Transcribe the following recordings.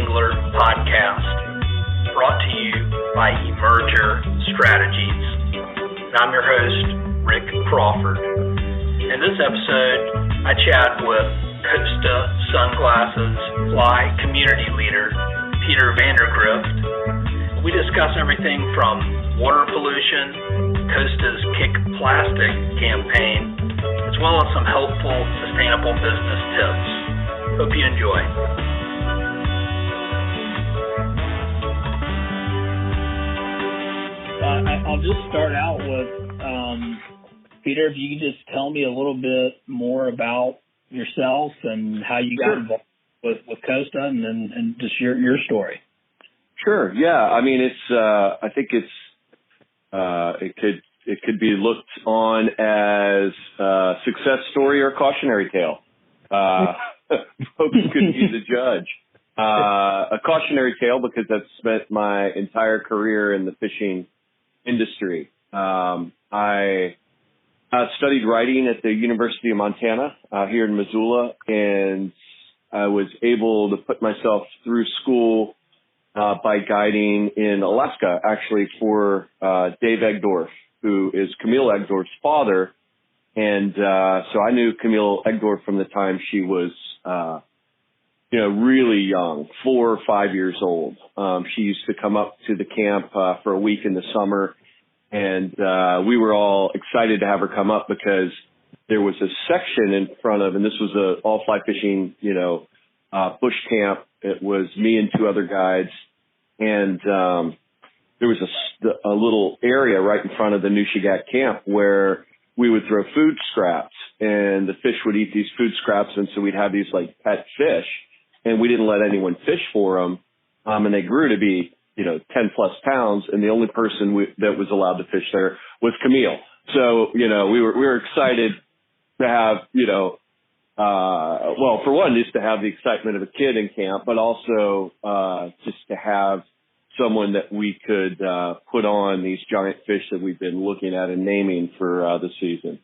Angler podcast, brought to you by Emerger Strategies. And I'm your host, Rick Crawford. In this episode, I chat with Costa Sunglasses fly community leader, Peter Vandergrift. We discuss everything from water pollution, Costa's Kick Plastic campaign, as well as some helpful, sustainable business tips. Hope you enjoy. I'll just start out with, Peter, if you could just tell me a little bit more about yourself and how you got involved with Costa and just your story. Sure. Yeah. I mean, I think it could be looked on as a success story or cautionary tale. Folks could be the judge. A cautionary tale because I've spent my entire career in the fishing industry. I studied writing at the University of Montana here in Missoula, and I was able to put myself through school by guiding in Alaska, actually, for Dave Egdorf, who is Camille Egdorf's father. And so I knew Camille Egdorf from the time she was, really young, 4 or 5 years old. She used to come up to the camp for a week in the summer, and we were all excited to have her come up because there was a section in front of, and this was a all fly fishing, bush camp. It was me and 2 other guides, and there was a little area right in front of the Nushigat camp where we would throw food scraps, and the fish would eat these food scraps, and so we'd have these like pet fish, and we didn't let anyone fish for them, and they grew to be 10 plus pounds, and the only person that was allowed to fish there was Camille. So we were excited to have for one, just to have the excitement of a kid in camp, but also just to have someone that we could put on these giant fish that we've been looking at and naming for the season.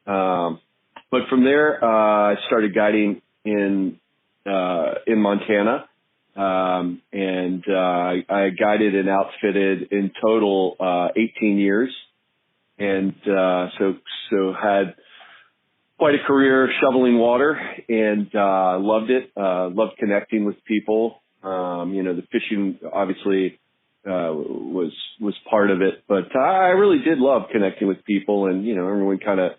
But from there, I started guiding in Montana, and I guided and outfitted in total 18 years, and so had quite a career shoveling water, and loved it. Loved connecting with people. The fishing obviously was part of it, but I really did love connecting with people, and everyone kind of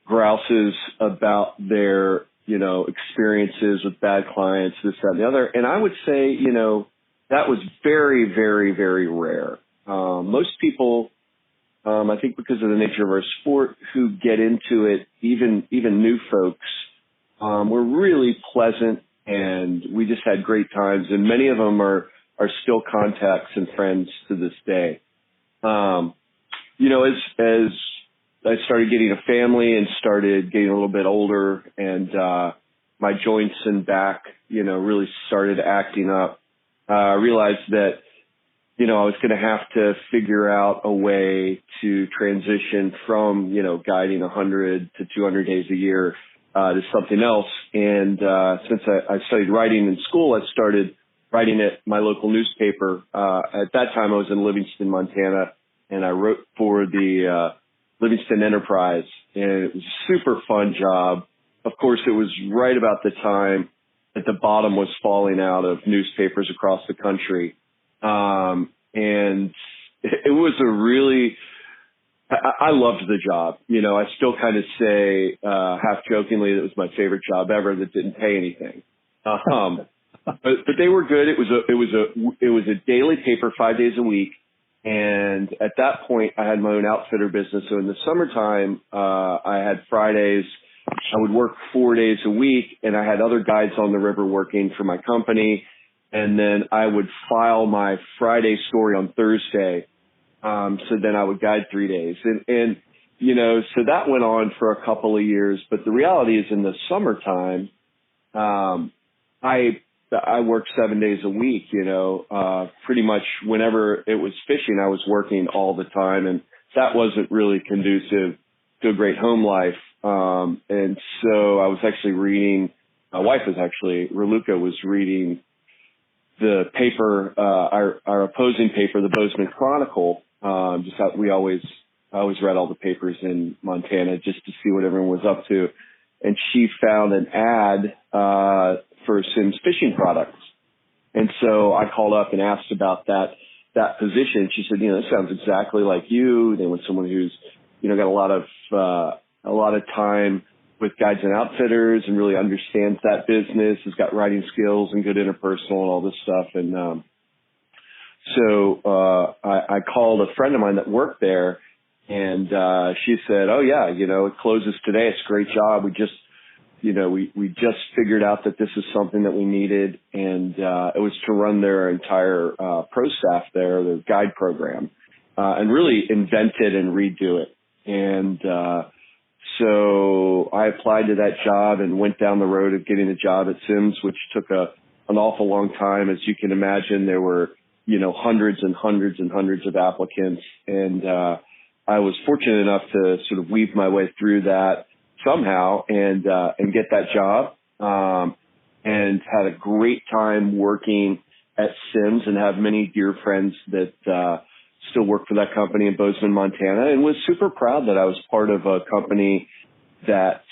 grouses about their experiences with bad clients, this, that, and the other. And I would say that was very, very, very rare. Most people, I think because of the nature of our sport, who get into it, even new folks, were really pleasant. And we just had great times, and many of them are still contacts and friends to this day. As I started getting a family and started getting a little bit older, and my joints and back, really started acting up, I realized that, I was going to have to figure out a way to transition from, guiding 100 to 200 days a year to something else. And since I studied writing in school, I started writing at my local newspaper. At that time, I was in Livingston, Montana, and I wrote for the Livingston Enterprise, and it was a super fun job. Of course, it was right about the time that the bottom was falling out of newspapers across the country. And it was a really... I loved the job. I still kind of say, half jokingly, that it was my favorite job ever that didn't pay anything. But they were good. It was a daily paper 5 days a week. And at that point I had my own outfitter business. So in the summertime, I had Fridays. I would work 4 days a week, and I had other guides on the river working for my company. And then I would file my Friday story on Thursday. So then I would guide 3 days, and so that went on for a couple of years. But the reality is, in the summertime, I worked 7 days a week, pretty much whenever it was fishing, I was working all the time, and that wasn't really conducive to a great home life. And so I was actually reading, my wife was actually, Raluca was reading the paper, our opposing paper, the Bozeman Chronicle. I always read all the papers in Montana just to see what everyone was up to. And she found an ad for Simms fishing products. And so I called up and asked about that position. She said, this sounds exactly like you. They want someone who's, got a lot of time with guides and outfitters and really understands that business, has got writing skills and good interpersonal and all this stuff. And so I called a friend of mine that worked there, and she said, oh, yeah, it closes today. It's a great job. We just, we just figured out that this is something that we needed, and it was to run their entire pro staff there, the guide program, and really invent it and redo it. And so I applied to that job and went down the road of getting a job at Simms, which took an awful long time. As you can imagine, there were, hundreds and hundreds and hundreds of applicants. And I was fortunate enough to sort of weave my way through that somehow and get that job. And had a great time working at Simms and have many dear friends that still work for that company in Bozeman, Montana, and was super proud that I was part of a company that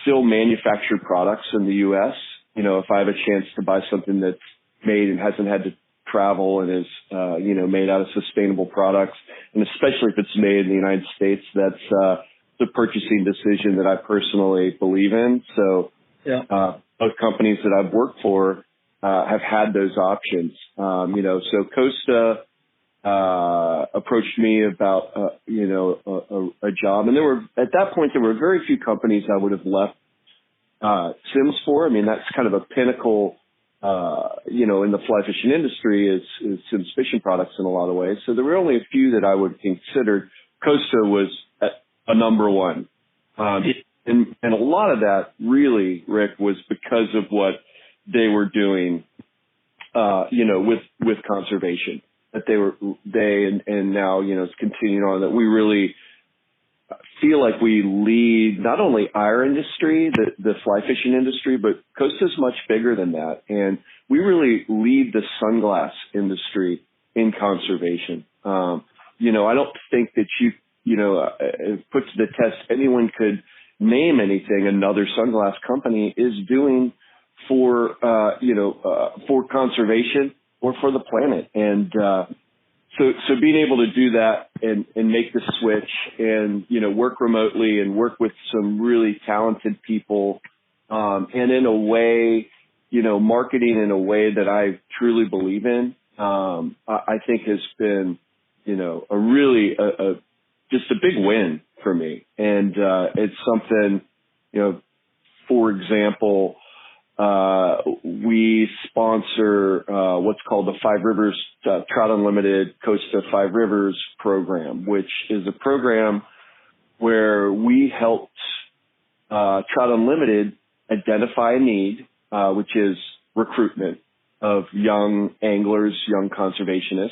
still manufactured products in the U.S. If I have a chance to buy something that's made and hasn't had to travel and is, made out of sustainable products, and especially if it's made in the United States, that's the purchasing decision that I personally believe in. So both companies that I've worked for have had those options. So Costa approached me about, a job. And at that point, there were very few companies I would have left Simms for. I mean, that's kind of a pinnacle, in the fly fishing industry is Simms fishing products in a lot of ways. So there were only a few that I would consider. Costa was a number one. And a lot of that really, Rick, was because of what they were doing, with conservation. That and now, it's continuing on, that we really feel like we lead not only our industry, the fly fishing industry, but Costa's much bigger than that. And we really lead the sunglass industry in conservation. I don't think that put to the test, anyone could name anything another sunglass company is doing for conservation or for the planet. And, so being able to do that and make the switch and, work remotely and work with some really talented people, and in a way, marketing in a way that I truly believe in, I think has been, a really, just a big win for me. And, it's something, for example, we sponsor what's called the Five Rivers Trout Unlimited Costa Five Rivers program, which is a program where we helped Trout Unlimited identify a need, which is recruitment of young anglers, young conservationists.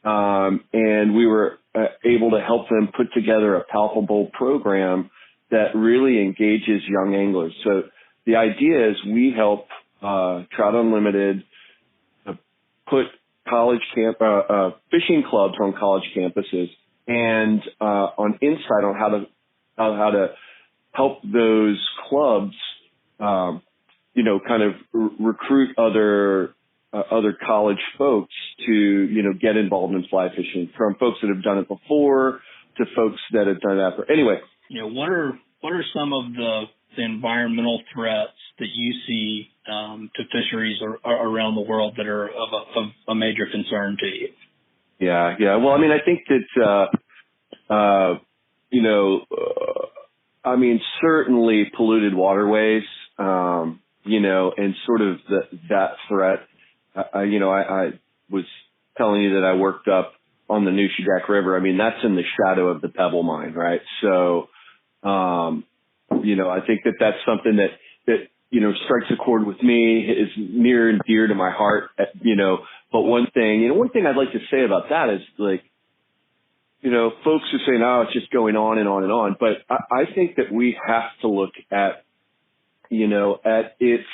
And we were able to help them put together a palpable program that really engages young anglers. So the idea is we help Trout Unlimited put fishing clubs on college campuses and on insight on how to help those clubs, kind of recruit other college folks to get involved in fly fishing, from folks that have done it before to folks that have done it after. Anyway, what are some of the environmental threats that you see to fisheries around the world that are of a major concern to you? Yeah. Well, I mean, I think that, certainly polluted waterways, and sort of that threat. I was telling you that I worked up on the Nushagak River. I mean, that's in the shadow of the Pebble Mine, right? So, I think that that's something that strikes a chord with me, is near and dear to my heart, but one thing I'd like to say about that is, like, folks are saying, oh, it's just going on and on and on. But I think that we have to look at, at its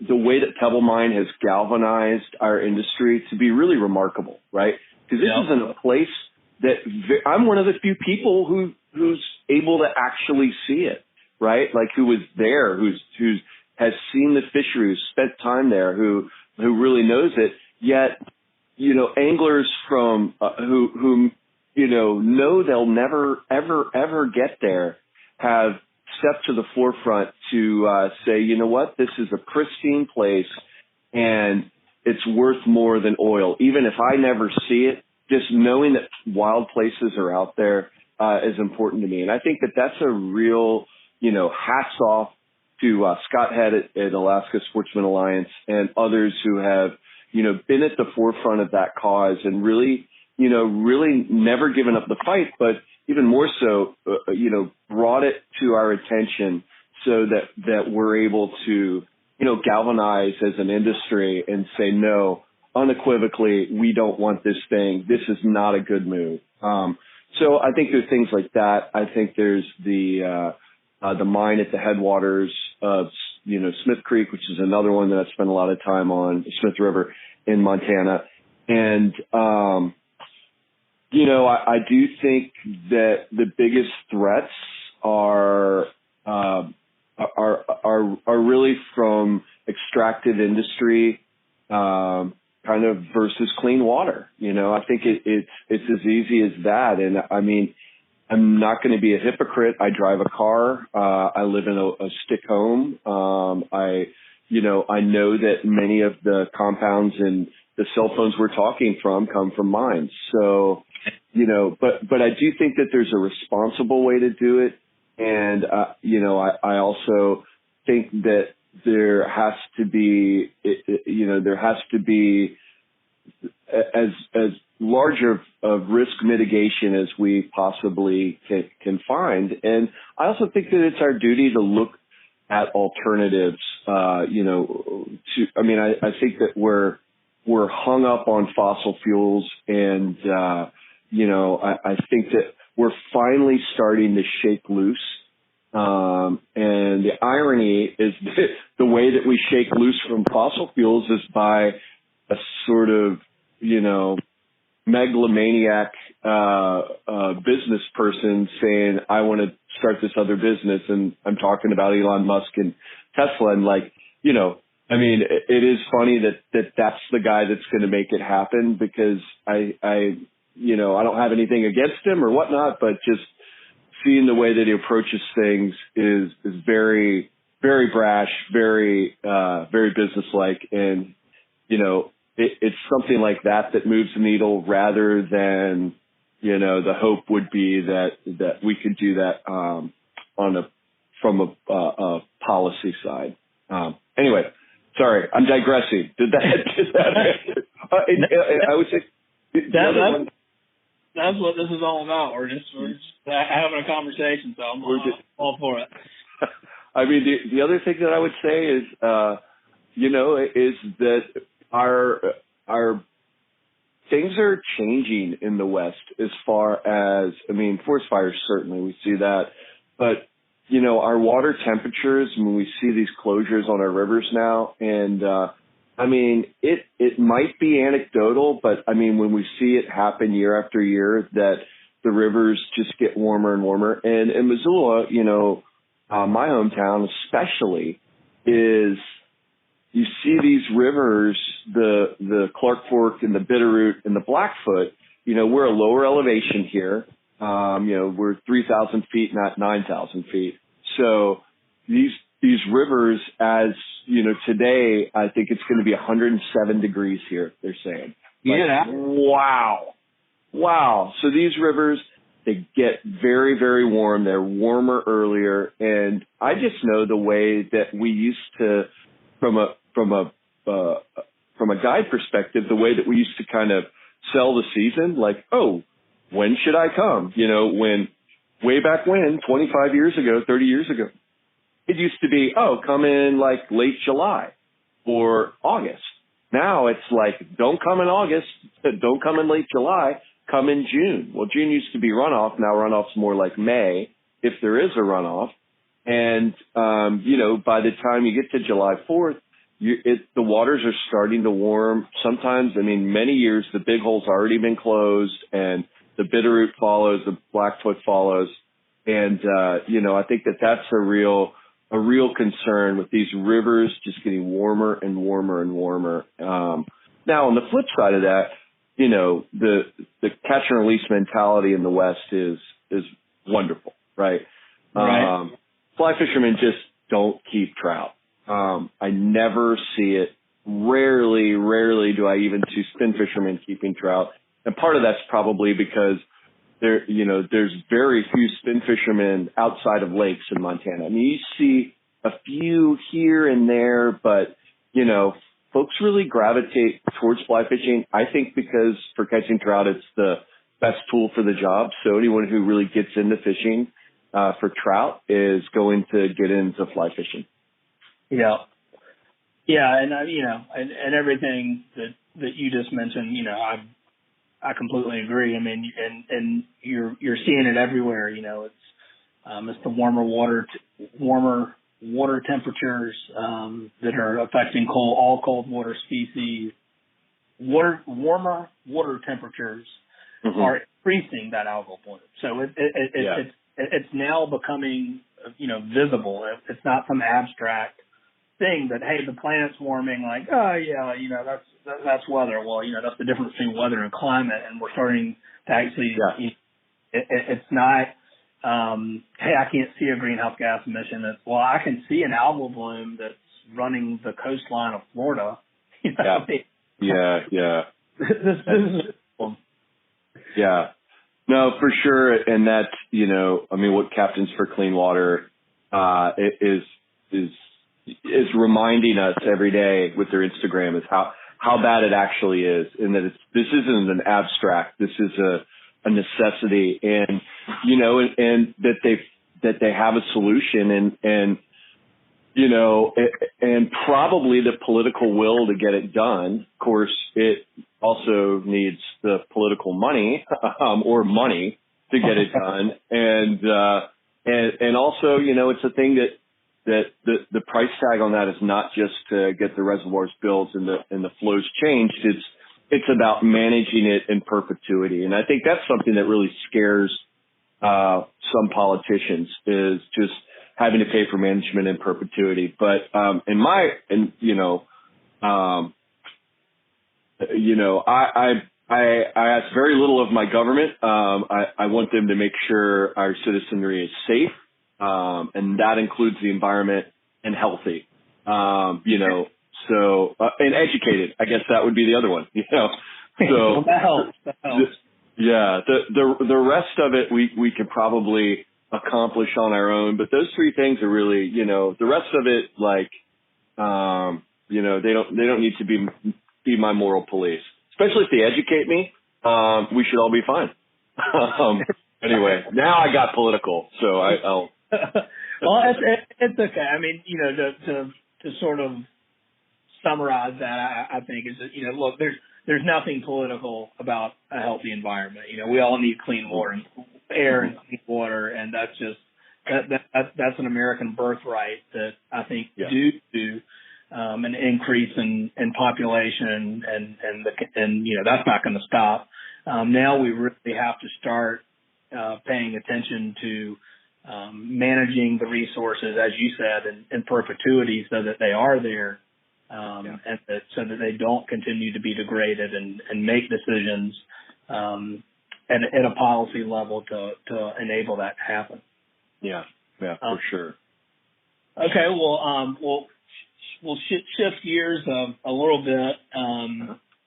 the way that Pebble Mine has galvanized our industry to be really remarkable, right? Because this isn't a place that I'm one of the few people who's able to actually see it, right? Like who was there, who's has seen the fishery, who's spent time there, who really knows it. Yet, anglers from who know they'll never ever get there have stepped to the forefront to say, you know what, this is a pristine place and it's worth more than oil. Even if I never see it, just knowing that wild places are out there is important to me. And I think that that's a real, hats off to Scott Head at Alaska Sportsman Alliance and others who have, been at the forefront of that cause and really, really never given up the fight, but even more so, brought it to our attention so that we're able to, galvanize as an industry and say, no, unequivocally, we don't want this thing. This is not a good move. So I think there's things like that. I think there's the mine at the headwaters of, Smith Creek, which is another one that I spent a lot of time on, Smith River in Montana. And, I do think that the biggest threats are really from extractive industry, kind of versus clean water. I think it's as easy as that. And I mean, I'm not going to be a hypocrite. I drive a car. I live in a stick home. I know that many of the compounds and the cell phones we're talking from come from mines. So, but I do think that there's a responsible way to do it. And, I also think that there has to be, as large of risk mitigation as we possibly can find. And I also think that it's our duty to look at alternatives, I think that we're hung up on fossil fuels and, I think that we're finally starting to shake loose. And the irony is that the way that we shake loose from fossil fuels is by a sort of, megalomaniac business person saying, I want to start this other business. And I'm talking about Elon Musk and Tesla. And it is funny that that's the guy that's going to make it happen, because I don't have anything against him or whatnot, but just seeing the way that he approaches things is very, very brash, very, very businesslike. And, it's something like that moves the needle rather than, the hope would be that we could do that, from a policy side. Anyway, sorry, I'm digressing. I would say that's what this is all about. We're just having a conversation, so I'm all for it. I mean, the other thing that I would say is, is that our things are changing in the West as far as, forest fires, certainly we see that, but, our water temperatures, when we see these closures on our rivers now, and, it might be anecdotal, but when we see it happen year after year, that the rivers just get warmer and warmer. And in Missoula, my hometown especially, is you see these rivers, the Clark Fork and the Bitterroot and the Blackfoot. We're a lower elevation here. We're 3,000 feet, not 9,000 feet. So these rivers, as today, I think it's going to be 107 degrees here, they're saying. Wow. So these rivers, they get very, very warm. They're warmer earlier. And I just know the way that we used to, from a guide perspective, the way that we used to kind of sell the season, like, oh, when should I come? Way back when, 25 years ago, 30 years ago, it used to be, oh, come in like late July or August. Now it's like, don't come in August, don't come in late July, come in June. Well, June used to be runoff. Now runoff's more like May, if there is a runoff. And, by the time you get to July 4th, the waters are starting to warm. Sometimes, I mean, many years the big hole's already been closed, and the Bitterroot follows, the Blackfoot follows, and I think that's a real concern with these rivers just getting warmer and warmer and warmer. Now, on the flip side of that, the catch and release mentality in the West is wonderful, right? Right. Fly fishermen just don't keep trout. I never see it. Rarely do I even see spin fishermen keeping trout. And part of that's probably because there's very few spin fishermen outside of lakes in Montana. I mean, you see a few here and there, but, folks really gravitate towards fly fishing. I think because for catching trout, it's the best tool for the job. So anyone who really gets into fishing for trout is going to get into fly fishing. Yeah. Yeah. And, and everything that you just mentioned, I completely agree. I mean, and you're seeing it everywhere. It's the warmer water temperatures that are affecting all cold water species. Warmer water temperatures are increasing that algal bloom. So it's now becoming visible. It's not some abstract thing that, hey, the planet's warming, like, oh yeah, that's weather. Well, that's the difference between weather and climate, and we're starting to actually it's not hey, I can't see a greenhouse gas emission. It's, well, I can see an algal bloom that's running the coastline of Florida. Yeah. This is yeah. No, for sure. And that's, what Captains for Clean Water is reminding us every day with their Instagram is how bad it actually is, and that this isn't an abstract. This is a necessity, and and that they have a solution, and and probably the political will to get it done. Of course, it also needs the political money or money to get it done, and also it's a thing that the price tag on that is not just to get the reservoirs built and the flows changed. It's about managing it in perpetuity. And I think that's something that really scares some politicians, is just having to pay for management in perpetuity. But I ask very little of my government. I want them to make sure our citizenry is safe, and that includes the environment, and healthy. So, and educated, I guess that would be the other one, So that helps. Yeah, the rest of it we could probably accomplish on our own, but those three things are really, the rest of it, like, they don't need to be my moral police, especially if they educate me. We should all be fine. Anyway, now I got political, so I'll. Well, it's okay. I mean, to sort of summarize that, I think is that, look, there's nothing political about a healthy environment. We all need clean water and air and clean water, and that's just that's an American birthright that I think due to an increase in population and that's not going to stop. Now we really have to start paying attention to managing the resources, as you said, in perpetuity, so that they are there. And so that they don't continue to be degraded and make decisions at a policy level to enable that to happen. Yeah, for sure. Okay, well, we'll shift gears a little bit.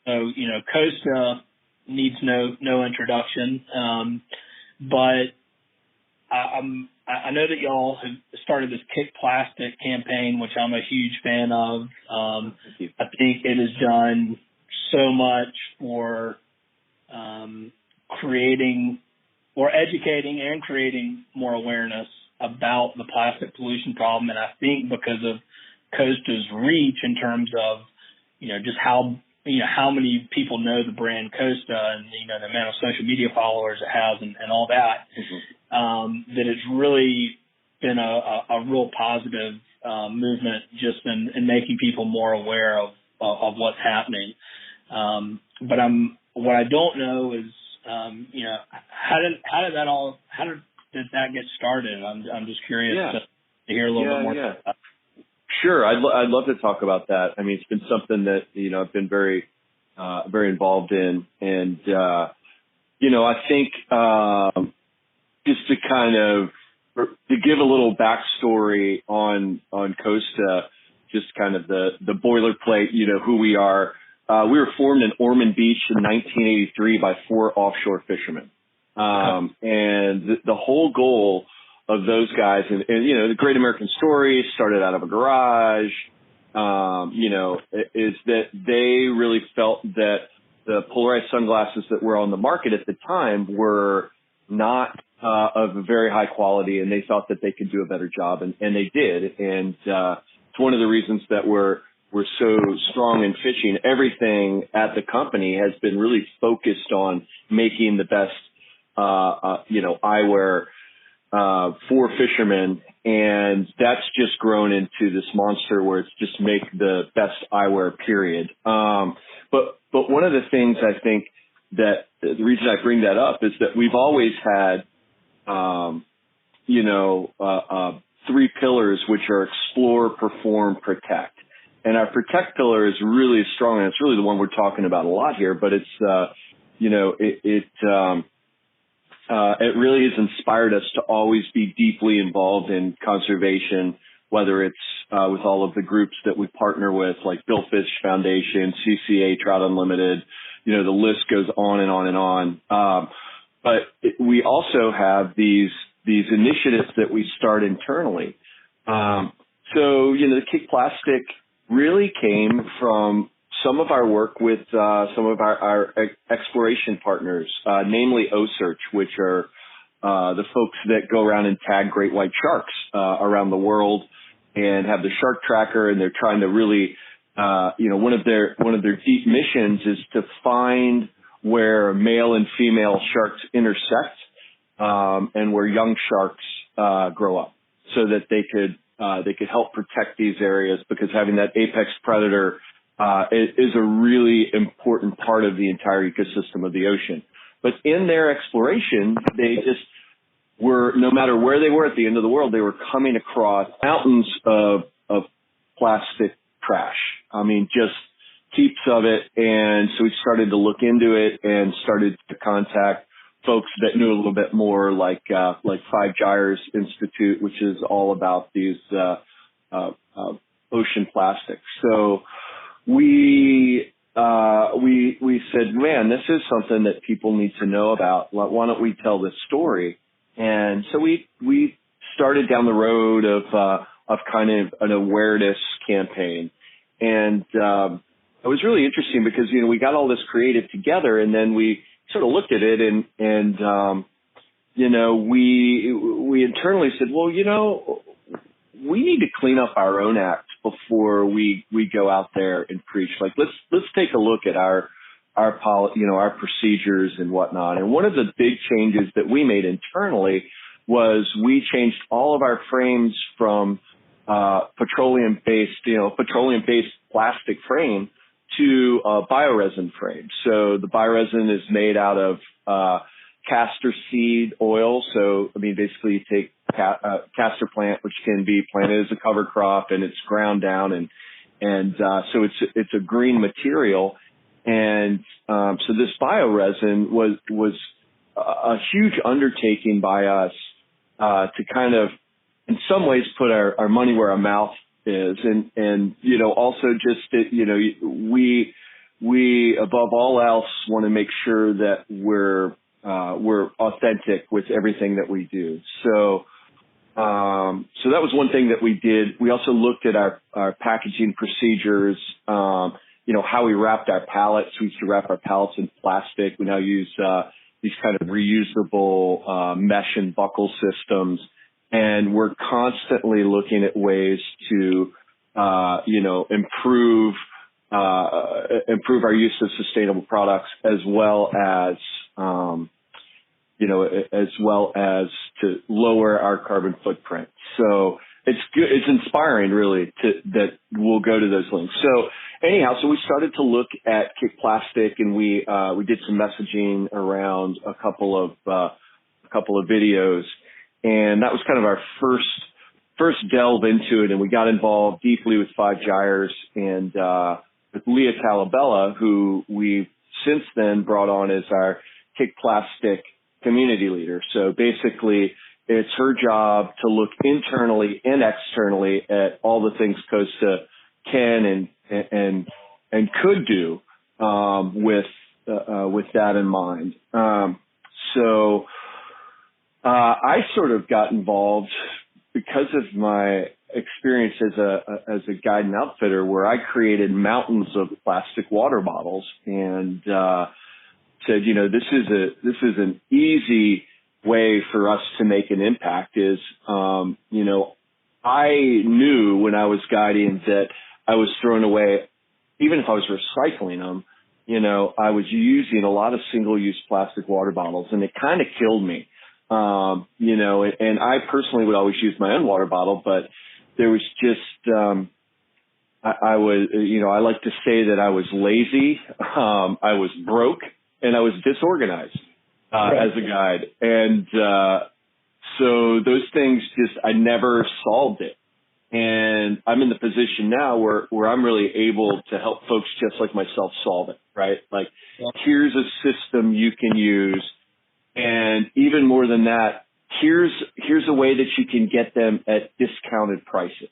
So Costa needs no introduction, but I know that y'all have started this Kick Plastic campaign, which I'm a huge fan of. I think it has done so much for creating or educating and creating more awareness about the plastic pollution problem. And I think because of Costa's reach in terms of, just how many people know the brand Costa and, the amount of social media followers it has and all that, that it's really been a real positive movement just in making people more aware of what's happening. But what I don't know is, how did that get started? I'm just curious to hear a little bit more about that. Sure. I'd love to talk about that. I mean, it's been something that, I've been very involved in. And, I think, just to kind of, to give a little backstory on Costa, just kind of the boilerplate, who we are. We were formed in Ormond Beach in 1983 by 4 offshore fishermen. And the whole goal of those guys, and the Great American Story started out of a garage, is that they really felt that the polarized sunglasses that were on the market at the time were not of a very high quality, and they thought that they could do a better job, and they did. And it's one of the reasons that we're so strong in fishing. Everything at the company has been really focused on making the best, eyewear for fishermen, and that's just grown into this monster where it's just make the best eyewear, period. But one of the things I think that the reason I bring that up is that we've always had, 3 pillars, which are explore, perform, protect. And our protect pillar is really strong, and it's really the one we're talking about a lot here, but it's, it really has inspired us to always be deeply involved in conservation, whether it's with all of the groups that we partner with, like Billfish Foundation, CCA, Trout Unlimited, the list goes on and on and on. But we also have these initiatives that we start internally. The Kick Plastic really came from some of our work with some of our exploration partners, namely OSearch, which are the folks that go around and tag great white sharks around the world and have the shark tracker, and they're trying to really, one of their deep missions is to find where male and female sharks intersect and where young sharks grow up, so that they could help protect these areas, because having that apex predator is a really important part of the entire ecosystem of the ocean. But in their exploration, they just were, no matter where they were at the end of the world, they were coming across mountains of plastic trash. I mean, just heaps of it. And so we started to look into it and started to contact folks that knew a little bit more, like Five Gyres Institute, which is all about these ocean plastics. So we said, man, this is something that people need to know about. Why don't we tell this story? And so we started down the road of kind of an awareness campaign. And it was really interesting because, we got all this creative together, and then we sort of looked at it and we internally said, well, we need to clean up our own act before we go out there and preach. Like, let's take a look at our procedures and whatnot. And one of the big changes that we made internally was we changed all of our frames from petroleum-based plastic frame to a bioresin frame. So the bioresin is made out of castor seed oil. So, basically you take castor plant, which can be planted as a cover crop, and it's ground down, and so it's a green material. And so this bioresin was a huge undertaking by us to kind of, in some ways, put our money where our mouth is, and also just that, we above all else want to make sure that we're authentic with everything that we do. So that was one thing that we did. We also looked at our packaging procedures, how we wrapped our pallets. We used to wrap our pallets in plastic. We now use these kind of reusable mesh and buckle systems. And we're constantly looking at ways to, improve our use of sustainable products, as well as to lower our carbon footprint. So it's good. It's inspiring, really, that we'll go to those links. So anyhow, so we started to look at kick plastic, and we did some messaging around a couple of videos, and that was kind of our first delve into it. And we got involved deeply with Five Gyres and with Leah Talabella, who we've since then brought on as our kick plastic community leader. So basically, it's her job to look internally and externally at all the things Costa can and could do with that in mind. So I sort of got involved because of my experience as a guide and outfitter, where I created mountains of plastic water bottles and said, this is an easy way for us to make an impact. Is I knew when I was guiding that I was throwing away, even if I was recycling them, I was using a lot of single-use plastic water bottles, and it kind of killed me. And I personally would always use my own water bottle, but there was just, I like to say that I was lazy, I was broke, and I was disorganized, as a guide. And, so those things I never solved it. And I'm in the position now where I'm really able to help folks just like myself solve it, right? Like, here's a system you can use. And even more than that, here's a way that you can get them at discounted prices.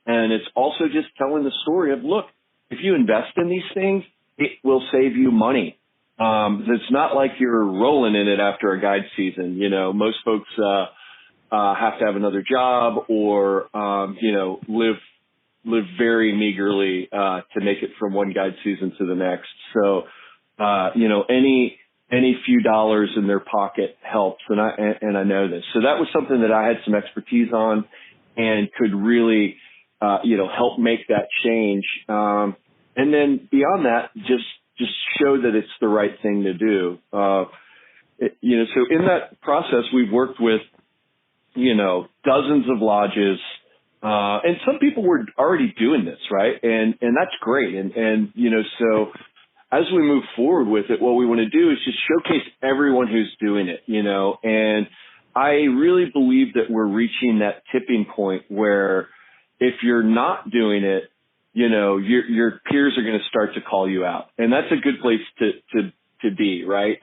And it's also just telling the story of, look, if you invest in these things, it will save you money. It's not like you're rolling in it after a guide season. Most folks have to have another job or live very meagerly to make it from one guide season to the next. So any few dollars in their pocket helps, and I know this. So that was something that I had some expertise on and could really help make that change. And then beyond that, just show that it's the right thing to do. So in that process, we've worked with dozens of lodges, and some people were already doing this, right? And that's great. And so as we move forward with it, what we want to do is just showcase everyone who's doing it, and I really believe that we're reaching that tipping point where if you're not doing it, your peers are going to start to call you out. And that's a good place to be, right?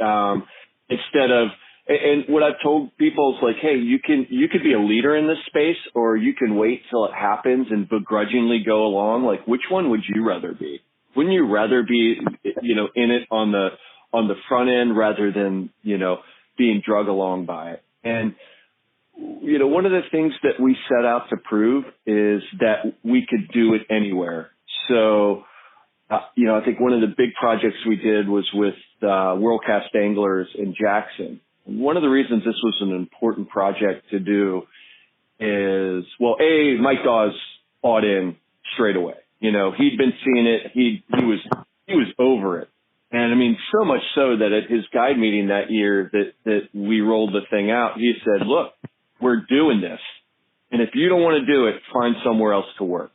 Instead of, and what I've told people is like, hey, you could be a leader in this space, or you can wait till it happens and begrudgingly go along. Like, which one would you rather be? Wouldn't you rather be, in it on the front end rather than, being drug along by it? And, one of the things that we set out to prove is that we could do it anywhere. So, I think one of the big projects we did was with World Cast Anglers in Jackson. One of the reasons this was an important project to do is, well, Mike Dawes bought in straight away. He'd been seeing it. He was over it. And I mean, so much so that at his guide meeting that year that we rolled the thing out, he said, look, we're doing this. And if you don't want to do it, find somewhere else to work.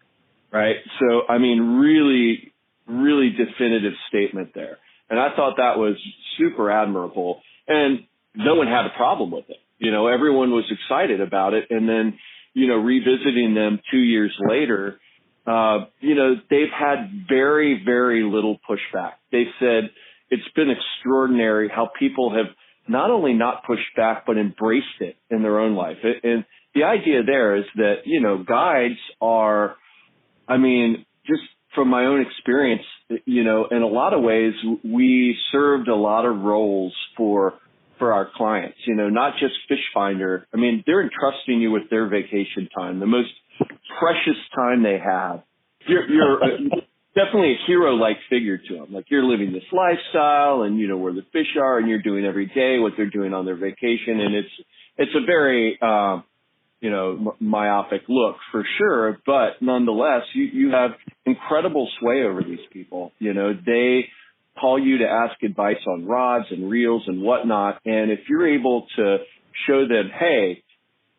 Right. So, I mean, really, really definitive statement there. And I thought that was super admirable. And no one had a problem with it. Everyone was excited about it. And then, revisiting them 2 years later, they've had very, very little pushback. They said it's been extraordinary how people have not only not pushed back, but embraced it in their own life. And the idea there is that, guides are, I mean, just from my own experience, in a lot of ways, we served a lot of roles for our clients, not just fish finder. I mean, they're entrusting you with their vacation time, the most precious time they have. You're definitely a hero-like figure to them. Like, you're living this lifestyle and where the fish are, and you're doing every day what they're doing on their vacation. And it's a very, myopic look for sure. But nonetheless, you have incredible sway over these people. They call you to ask advice on rods and reels and whatnot. And if you're able to show them, hey,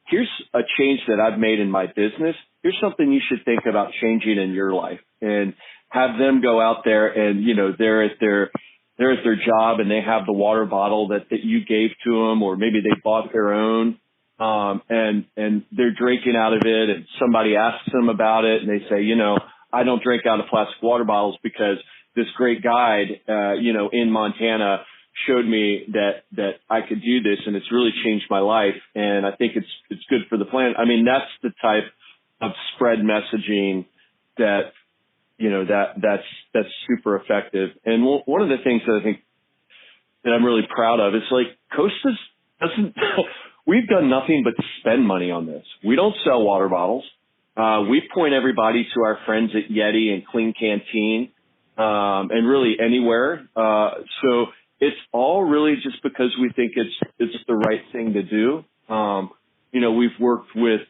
here's a change that I've made in my business. Here's something you should think about changing in your life, and have them go out there and, you know, they're at their job and they have the water bottle that you gave to them, or maybe they bought their own, and they're drinking out of it, and somebody asks them about it and they say, you know, I don't drink out of plastic water bottles because this great guide, you know, in Montana showed me that I could do this, and it's really changed my life. And I think it's good for the planet. I mean, that's the type of spread messaging that, you know, that's super effective. And one of the things that I think that I'm really proud of is, like, Costa's doesn't, we've done nothing but spend money on this. We don't sell water bottles. We point everybody to our friends at Yeti and Clean Canteen, and really anywhere. So it's all really just because we think it's the right thing to do. You know, we've worked with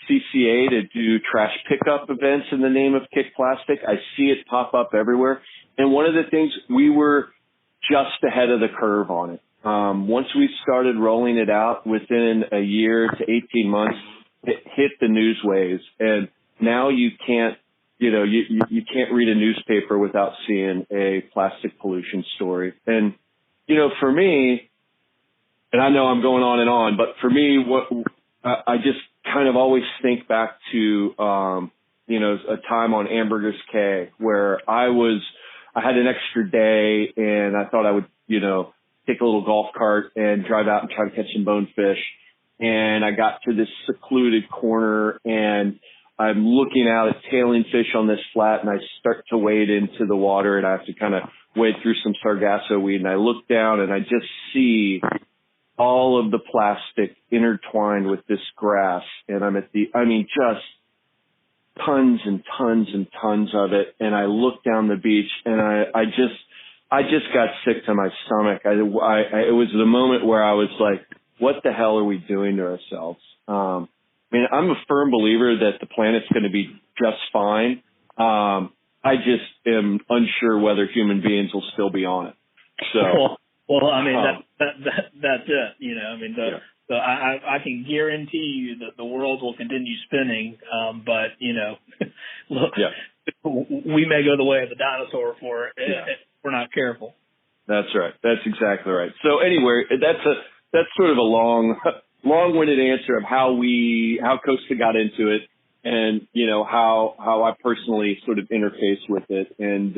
CCA to do trash pickup events in the name of Kick Plastic. I see it pop up everywhere. And one of the things, we were just ahead of the curve on it. Once we started rolling it out, within a year to 18 months, it hit the news waves. And now you can't, you know, you can't read a newspaper without seeing a plastic pollution story. And, you know, for me, and I know I'm going on and on, but for me, I just kind of always think back to, you know, a time on Ambergris Cay where I had an extra day and I thought I would, you know, take a little golf cart and drive out and try to catch some bonefish. And I got to this secluded corner and I'm looking out at tailing fish on this flat, and I start to wade into the water, and I have to kind of wade through some sargasso weed. And I look down and I just see all of the plastic intertwined with this grass. And I'm at just tons and tons and tons of it. And I look down the beach and I just got sick to my stomach. It was the moment where I was like, what the hell are we doing to ourselves? I mean, I'm a firm believer that the planet's going to be just fine. I just am unsure whether human beings will still be on it. So, well, I mean, that's it. You know, I mean, I can guarantee you that the world will continue spinning. But, you know, look, we may go the way of the dinosaur if we're not careful. That's right. That's exactly right. So anyway, that's sort of a long-winded answer of how Costa got into it, and, you know, how I personally sort of interface with it, and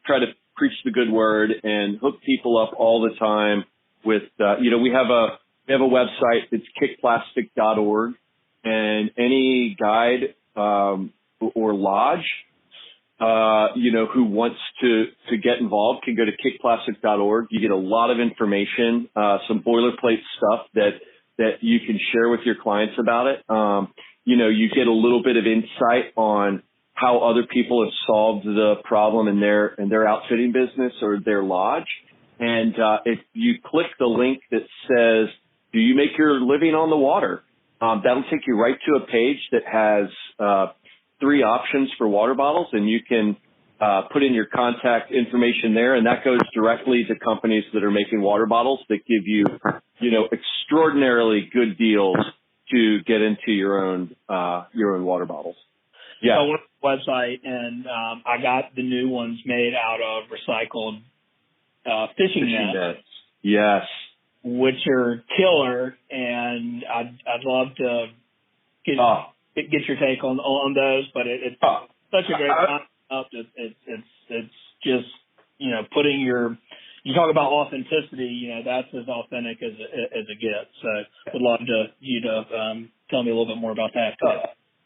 try to preach the good word and hook people up all the time with, you know, we have a website. It's kickplastic.org, and any guide or lodge, you know, who wants to get involved can go to kickplastic.org. You get a lot of information, some boilerplate stuff that you can share with your clients about it. You know, you get a little bit of insight on how other people have solved the problem in their outfitting business or their lodge. And if you click the link that says, do you make your living on the water? That'll take you right to a page that has 3 options for water bottles, and you can put in your contact information there, and that goes directly to companies that are making water bottles that give you, you know, extraordinarily good deals to get into your own water bottles. Yeah. I went to the website, and I got the new ones made out of recycled fishing nets. Yes. Which are killer, and I'd love to get your take on those, but it's such a great concept. It's just, you know, putting you talk about authenticity, you know, that's as authentic as it gets. So would love you to tell me a little bit more about that too.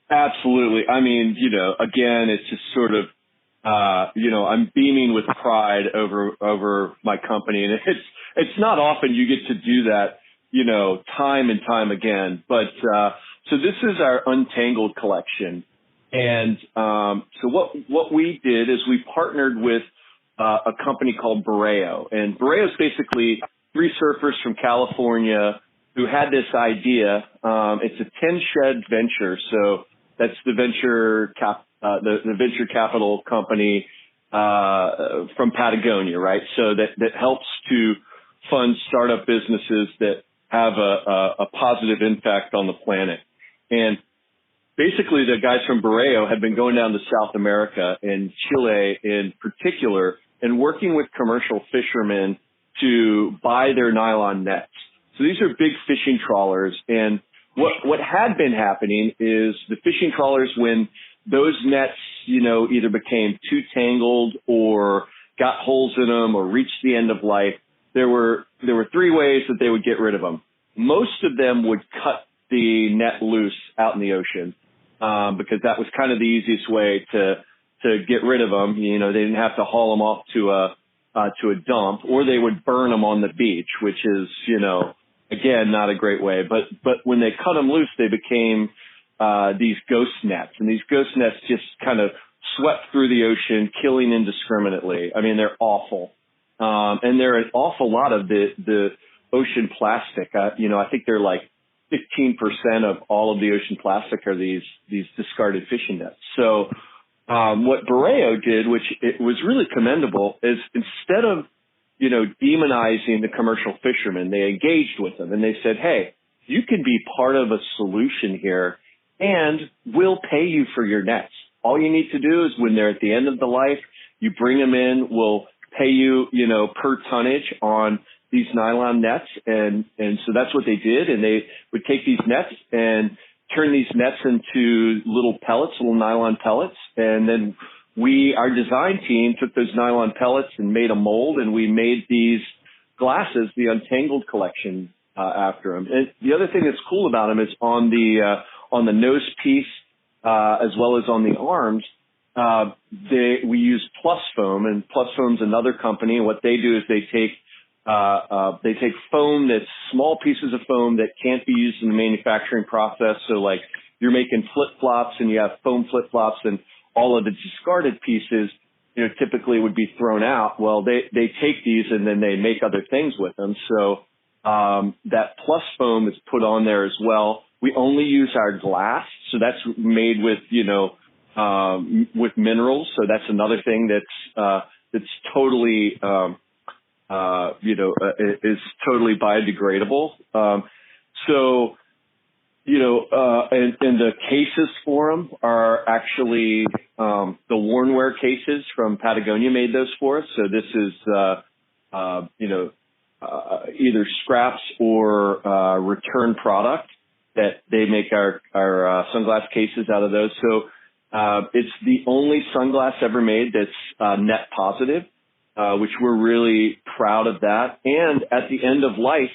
Absolutely. I mean, you know, again, it's just sort of, you know, I'm beaming with pride over my company, and it's not often you get to do that, you know, time and time again. But so this is our Untangled Collection, and so what we did is we partnered with a company called Borreo, and Borreo is basically 3 surfers from California who had this idea. It's a 10-shed venture, so that's the venture capital company from Patagonia, right? So that helps to fund startup businesses that have a positive impact on the planet. And basically, the guys from Borreo had been going down to South America and Chile in particular and working with commercial fishermen to buy their nylon nets. So these are big fishing trawlers. And what had been happening is the fishing trawlers, when those nets, either became too tangled or got holes in them or reached the end of life, there were three ways that they would get rid of them. Most of them would cut the net loose out in the ocean, because that was kind of the easiest way to get rid of them. They didn't have to haul them off to a dump, or they would burn them on the beach, which is, again, not a great way. But when they cut them loose, they became these ghost nets, and these ghost nets just kind of swept through the ocean, killing indiscriminately. I mean, they're awful. And there are an awful lot of the ocean plastic. I think they're like 15% of all of the ocean plastic are these discarded fishing nets. So what Borreo did, which it was really commendable, is instead of demonizing the commercial fishermen, they engaged with them and they said, hey, you can be part of a solution here, and we'll pay you for your nets. All you need to do is, when they're at the end of the life, you bring them in. We'll pay you, per tonnage on these nylon nets. And so that's what they did. And they would take these nets and turn these nets into little pellets, little nylon pellets. And then our design team took those nylon pellets and made a mold, and we made these glasses, the Untangled Collection, after them. And the other thing that's cool about them is on the nose piece, as well as on the arms, we use Plus Foam, and Plus Foam's another company. And what they do is they take foam that's small pieces of foam that can't be used in the manufacturing process. So like you're making flip-flops and you have foam flip-flops, and all of the discarded pieces, typically would be thrown out. Well, they take these and then they make other things with them. So that Plus Foam is put on there as well. We only use our glass, so that's made with with minerals. So that's another thing that's totally is totally biodegradable. And the cases for them are actually the Wornwear cases from Patagonia made those for us. So this is either scraps or return product that they make our sunglass cases out of those. So it's the only sunglass ever made that's net positive, which we're really proud of that. And at the end of life,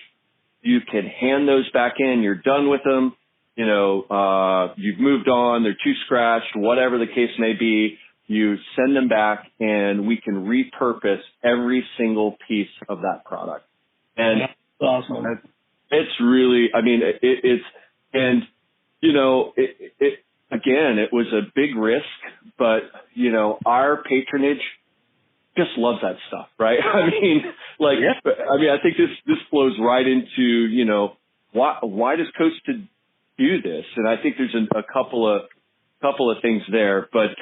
you can hand those back in. You're done with them. You've moved on. They're too scratched, whatever the case may be. You send them back, and we can repurpose every single piece of that product. And that's awesome. It's really, again, it was a big risk, but, our patronage just loves that stuff, right? I think this flows right into, why does Costa do this? And I think there's a couple of things there, but,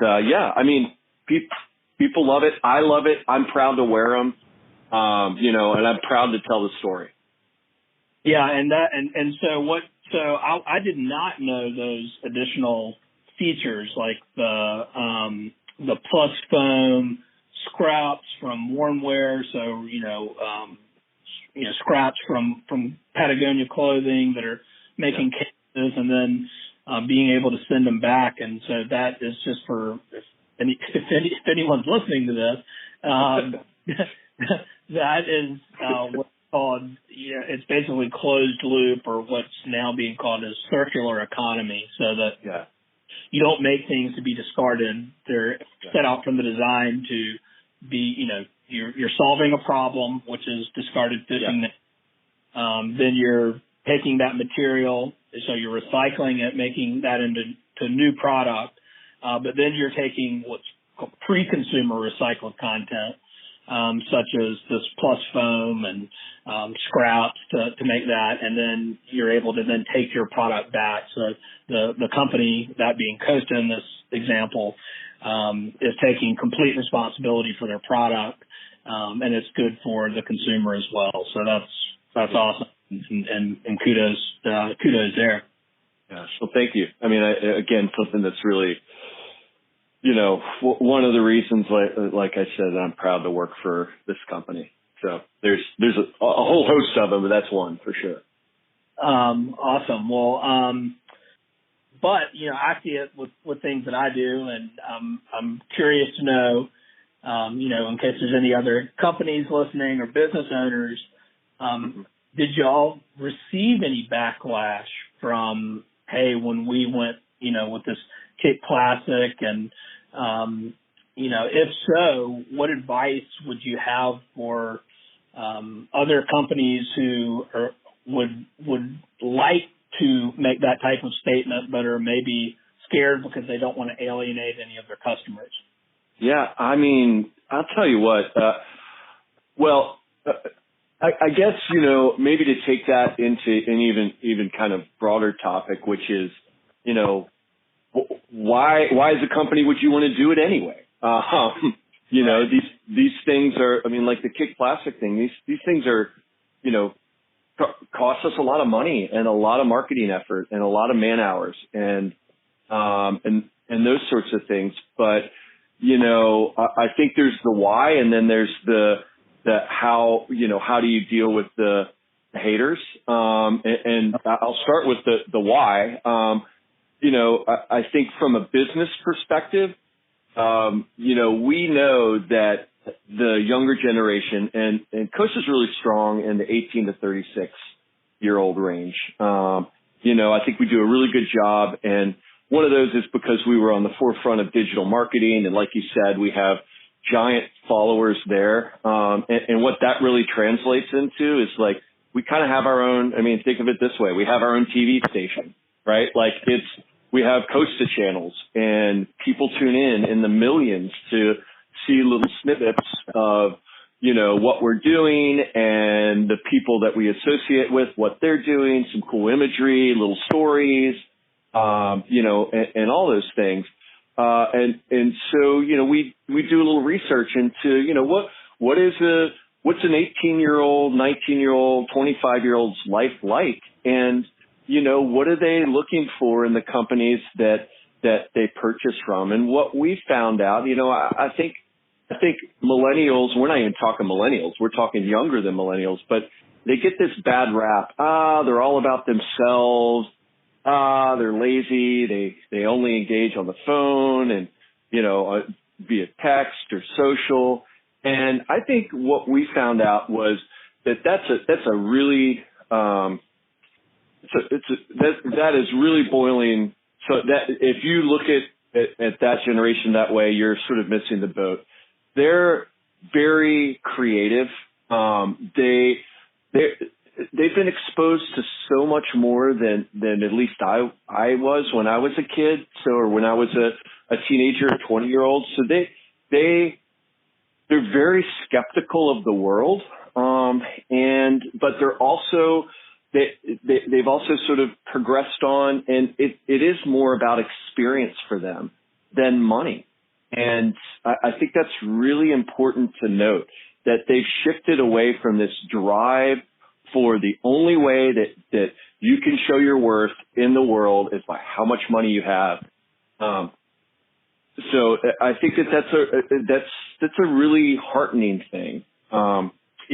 people love it. I love it. I'm proud to wear them, and I'm proud to tell the story. Yeah. So I did not know those additional features like the Plus Foam, scraps from Wornwear. So, scraps from Patagonia clothing that are making cases, and then being able to send them back. And so that is just for, if anyone's listening to this, that is what's called, it's basically closed loop, or what's now being called a circular economy, so that you don't make things to be discarded. They're set out from the design to be, you're solving a problem, which is discarded fishing. Then you're taking that material, so you're recycling it, making that into new product. But then you're taking what's called pre-consumer recycled content, such as this Plus Foam and scraps to make that, and then you're able to then take your product back. So the company, that being Costa in this example, is taking complete responsibility for their product, and it's good for the consumer as well. So that's awesome. and kudos there. Yeah. So thank you. I mean, again, something that's really, one of the reasons, like I said, I'm proud to work for this company. So there's a whole host of them, but that's one for sure. Awesome. Well, but I see it with things that I do, and I'm curious to know, in case there's any other companies listening or business owners, did y'all receive any backlash from, hey, when we went, with this Kick Classic, and if so, what advice would you have for other companies who would like to make that type of statement, but are maybe scared because they don't want to alienate any of their customers? Yeah, I mean, I'll tell you what. I guess maybe to take that into an even kind of broader topic, which is why as a company would you want to do it anyway? These things are, I mean, like the Kick Classic thing. These things are, cost us a lot of money and a lot of marketing effort and a lot of man hours and those sorts of things. But I think there's the why, and then there's the how. How do you deal with the haters? And I'll start with the why. I think from a business perspective, we know that the younger generation, and Costa is really strong in the 18 to 36 year old range. I think we do a really good job, and one of those is because we were on the forefront of digital marketing, and like you said, we have giant followers there. And what that really translates into is like we kind of have our own. I mean, think of it this way: we have our own TV station, right? Like we have Costa channels, and people tune in the millions to see little snippets of, what we're doing and the people that we associate with, what they're doing, some cool imagery, little stories, and all those things. And so, we do a little research into, what's an 18-year-old, 19-year-old, 25-year-old's life like? And, what are they looking for in the companies that they purchase from? And what we found out, I think millennials, we're not even talking millennials, we're talking younger than millennials, but they get this bad rap. They're all about themselves. They're lazy. They only engage on the phone and, via text or social. And I think what we found out was that's a really, that is really boiling. So that if you look at that generation that way, you're sort of missing the boat. They're very creative. They've been exposed to so much more than at least I was when I was a kid. Or when I was a teenager, 20-year-old. So they're very skeptical of the world. But they're also, they've also sort of progressed on, and it is more about experience for them than money. And I think that's really important to note, that they've shifted away from this drive for the only way that you can show your worth in the world is by how much money you have. So I think that's a really heartening thing. The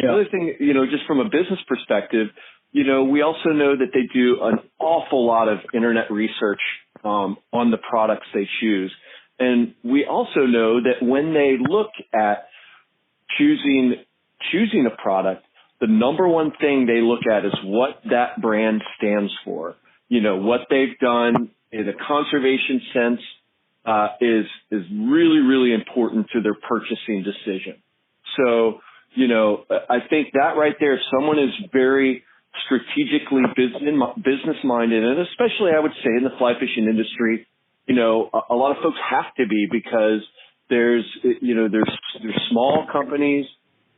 other thing, just from a business perspective, we also know that they do an awful lot of internet research on the products they choose. And we also know that when they look at choosing a product, the number one thing they look at is what that brand stands for. What they've done in a conservation sense is really, really important to their purchasing decision. So, I think that right there, if someone is very strategically business minded, and especially I would say in the fly fishing industry, a lot of folks have to be, because there's small companies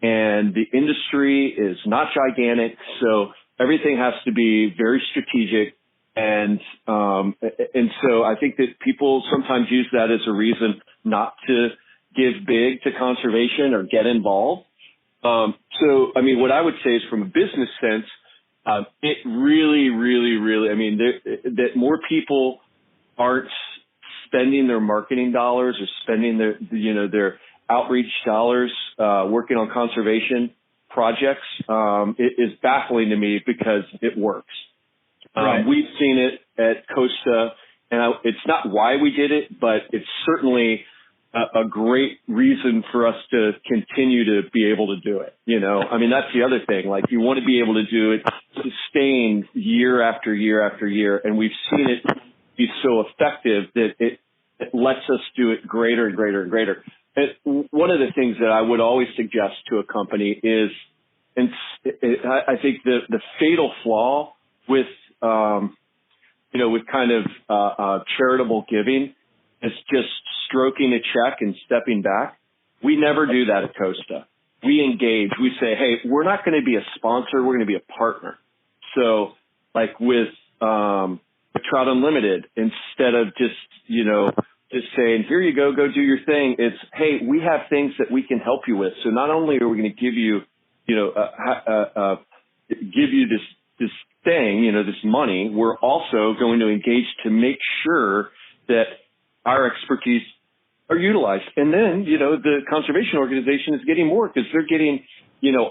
and the industry is not gigantic. So everything has to be very strategic. And so I think that people sometimes use that as a reason not to give big to conservation or get involved. So, I mean, what I would say is, from a business sense, It really, really, really, I mean, that more people aren't spending their marketing dollars or spending their outreach dollars, working on conservation projects, it is baffling to me because it works. Right. We've seen it at Costa, and it's not why we did it, but it's certainly a great reason for us to continue to be able to do it. I mean, that's the other thing. Like, you want to be able to do it sustained year after year after year, and we've seen it be so effective that it lets us do it greater and greater and greater. And one of the things that I would always suggest to a company is, and I think the fatal flaw with with kind of charitable giving is just stroking a check and stepping back. We never do that at Costa. We engage. We say, hey, we're not going to be a sponsor. We're going to be a partner. So, like with Trout Unlimited, instead of just saying, here you go do your thing, it's, hey, we have things that we can help you with. So not only are we going to give you, this thing, this money, we're also going to engage to make sure that our expertise are utilized. And then, the conservation organization is getting more because they're getting,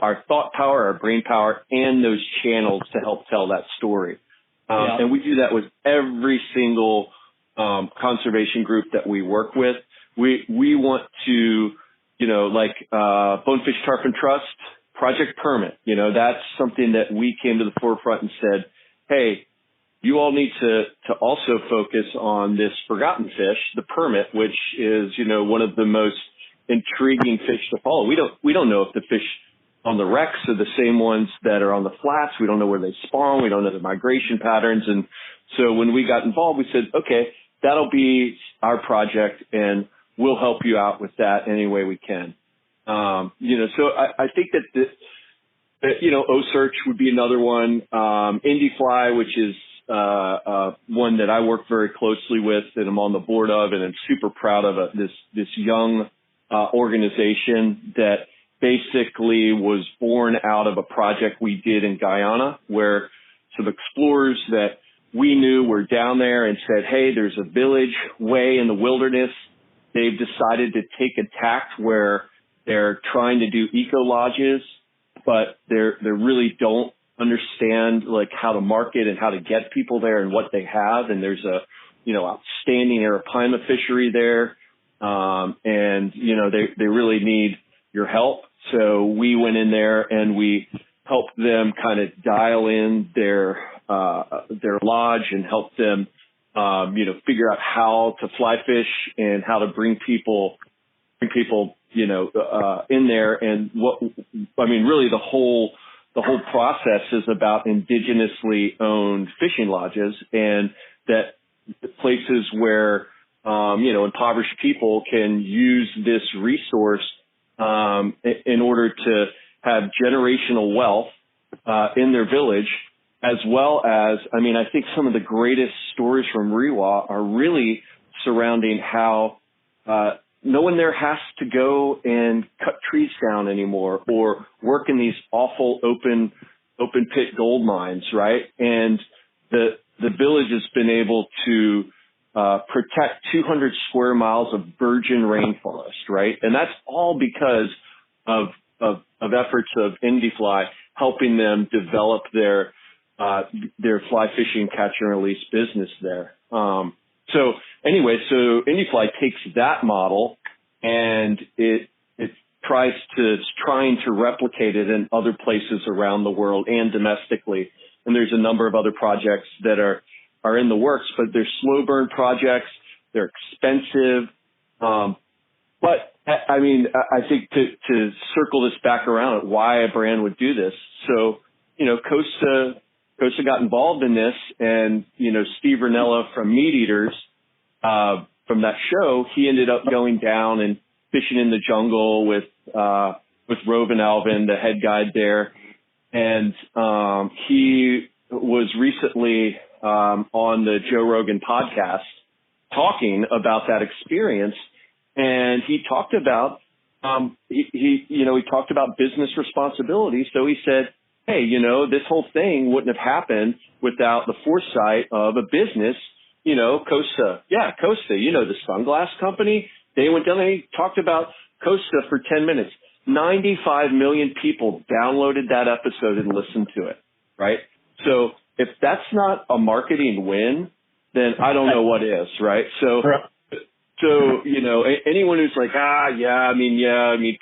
our thought power, our brain power, and those channels to help tell that story. And we do that with every single conservation group that we work with. We want to, like Bonefish Tarpon Trust, Project Permit, that's something that we came to the forefront and said, hey, you all need to also focus on this forgotten fish, the permit, which is, one of the most intriguing fish to follow. We don't know if the fish on the wrecks are the same ones that are on the flats. We don't know where they spawn. We don't know the migration patterns. And so when we got involved, we said, okay, that'll be our project and we'll help you out with that any way we can. So I think that O-Search would be another one. IndieFly, which is one that I work very closely with and I'm on the board of, and I'm super proud of this young organization that basically was born out of a project we did in Guyana, where some explorers that we knew were down there and said, hey, there's a village way in the wilderness. They've decided to take a tack where they're trying to do eco lodges, but they really don't understand like how to market and how to get people there and what they have. And there's a, outstanding arapaima fishery there. And they really need your help. So we went in there and we helped them kind of dial in their lodge and help them, figure out how to fly fish and how to bring people, in there. And really the whole process is about indigenously owned fishing lodges, and that places where, impoverished people can use this resource, in order to have generational wealth, in their village, as well as, I think some of the greatest stories from Rewa are really surrounding how, no one there has to go and cut trees down anymore or work in these awful open pit gold mines, right? And the village has been able to protect 200 square miles of virgin rainforest, right? And that's all because of efforts of IndieFly helping them develop their fly fishing catch and release business there. So IndieFly takes that model and it's trying to replicate it in other places around the world and domestically. And there's a number of other projects that are in the works, but they're slow burn projects. They're expensive. But I think to circle this back around at why a brand would do this. So, Costa got involved in this, and, Steve Ranella from Meat Eaters, from that show, he ended up going down and fishing in the jungle with Rovin Alvin, the head guide there. And, he was recently, on the Joe Rogan podcast talking about that experience. And he talked about, he talked about business responsibility. So he said, hey, this whole thing wouldn't have happened without the foresight of a business, Costa. Yeah, Costa, the sunglass company. They went down, they talked about Costa for 10 minutes. 95 million people downloaded that episode and listened to it, right? So if that's not a marketing win, then I don't know what is, right? So, anyone who's like,